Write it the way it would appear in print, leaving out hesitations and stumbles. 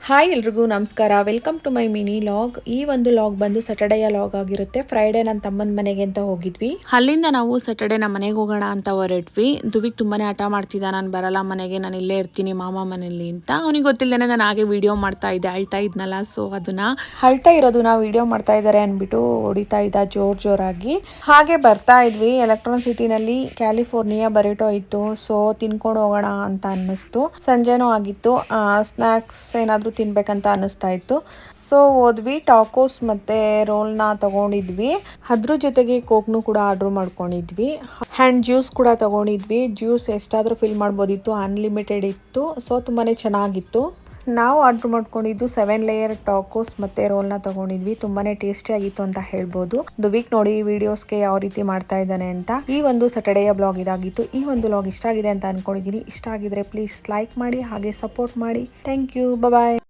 Hi ಎಲ್ರಿಗೂ ನಮಸ್ಕಾರ. Welcome to my mini vlog. ಈ ಒಂದು ಲಾಗ್ ಬಂದು ಸ್ಯಾಟರ್ಡೇಯ ಲಾಗ್ ಆಗಿರುತ್ತೆ. ಫ್ರೈಡೇ ನನ್ನ ತಮ್ಮನ ಮನೆಗೆ ಅಂತ ಹೋಗಿದ್ವಿ. ಅಲ್ಲಿಂದ ನಾವು ಸ್ಯಾಟರ್ಡೇ ನಮ್ಮ ಮನೆಗೆ ಹೋಗೋಣ ಅಂತ ಹೊರಟ್ವಿ. ದುವಿಗ್ ತುಂಬಾನೇ ಹಠ ಮಾಡ್ತಿದ್ದ, ನಾನು ಬರಲ್ಲ ಮನೆಗೆ, ನಾನು ಇಲ್ಲೇ ಇರ್ತೀನಿ ಮಾಮ ಮನೇಲಿ ಅಂತ. ಅವನಿಗೆ ಗೊತ್ತಿಲ್ಲದೇನೆ ನಾನು ಹಾಗೆ ವಿಡಿಯೋ ಮಾಡ್ತಾ ಇದ್ದೆ, ಅಳ್ತಾ ಇದ್ನಲ್ಲ. ಸೊ ಅದನ್ನ ಅಳ್ತಾ ಇರೋದನ್ನ ವಿಡಿಯೋ ಮಾಡ್ತಾ ಇದ್ದಾರೆ ಅಂದ್ಬಿಟ್ಟು ಹೊಡಿತಾ ಇದ್ದ ಜೋರಾಗಿ. ಹಾಗೆ ಬರ್ತಾ ಇದ್ವಿ. ಎಲೆಕ್ಟ್ರಾನಿಕ್ ಸಿಟಿನಲ್ಲಿ ಕ್ಯಾಲಿಫೋರ್ನಿಯಾ ಬರಿಟೋ ಇತ್ತು. ಸೊ ತಿನ್ಕೊಂಡು ಹೋಗೋಣ ಅಂತ ಅನ್ನಿಸ್ತು. ಸಂಜೆನೂ ಆಗಿತ್ತು. ಸ್ನಾಕ್ಸ್ ಏನಾದರೂ ತಿನ್ಬೇಕಂತ ಅನ್ನಿಸ್ತಾ ಇತ್ತು. ಸೊ ಹೋದ್ವಿ. ಟಾಕೋಸ್ ಮತ್ತೆ ರೋಲ್ನ ತಗೊಂಡಿದ್ವಿ. ಅದ್ರ ಜೊತೆಗೆ ಕೋಕ್ನು ಕೂಡ ಆರ್ಡರ್ ಮಾಡ್ಕೊಂಡಿದ್ವಿ. ಹ್ಯಾಂಡ್ ಜ್ಯೂಸ್ ಕೂಡ ತಗೊಂಡಿದ್ವಿ. ಜ್ಯೂಸ್ ಎಷ್ಟಾದರೂ ಫಿಲ್ ಮಾಡ್ಬೋದಿತ್ತು, ಅನ್ಲಿಮಿಟೆಡ್ ಇತ್ತು. ಸೊ ತುಂಬಾನೇ ಚೆನ್ನಾಗಿತ್ತು. ನಾವು ಆರ್ಡರ್ ಮಾಡ್ಕೊಂಡಿದ್ದು 7 ಲೇಯರ್ ಟಾಕೋಸ್ ಮತ್ತೆ ರೋಲ್ನ ತಗೊಂಡಿದ್ವಿ. ತುಂಬಾನೇ ಟೇಸ್ಟಿ ಆಗಿತ್ತು ಅಂತ ಹೇಳ್ಬೋದು. ದುವಿಕ್ ನೋಡಿ ವಿಡಿಯೋಸ್ಗೆ ಯಾವ ರೀತಿ ಮಾಡ್ತಾ ಇದ್ದಾನೆ ಅಂತ. ಈ ಒಂದು ಸ್ಯಾಟರ್ಡೇಯ ಬ್ಲಾಗ್ ಇದಾಗಿತ್ತು. ಈ ಒಂದು ಬ್ಲಾಗ್ ಇಷ್ಟ ಆಗಿದೆ ಅಂತ ಅನ್ಕೊಂಡಿದ್ದೀನಿ. ಇಷ್ಟ ಆಗಿದ್ರೆ ಪ್ಲೀಸ್ ಲೈಕ್ ಮಾಡಿ, ಹಾಗೆ ಸಪೋರ್ಟ್ ಮಾಡಿ. Thank you. ಬಾಯ್.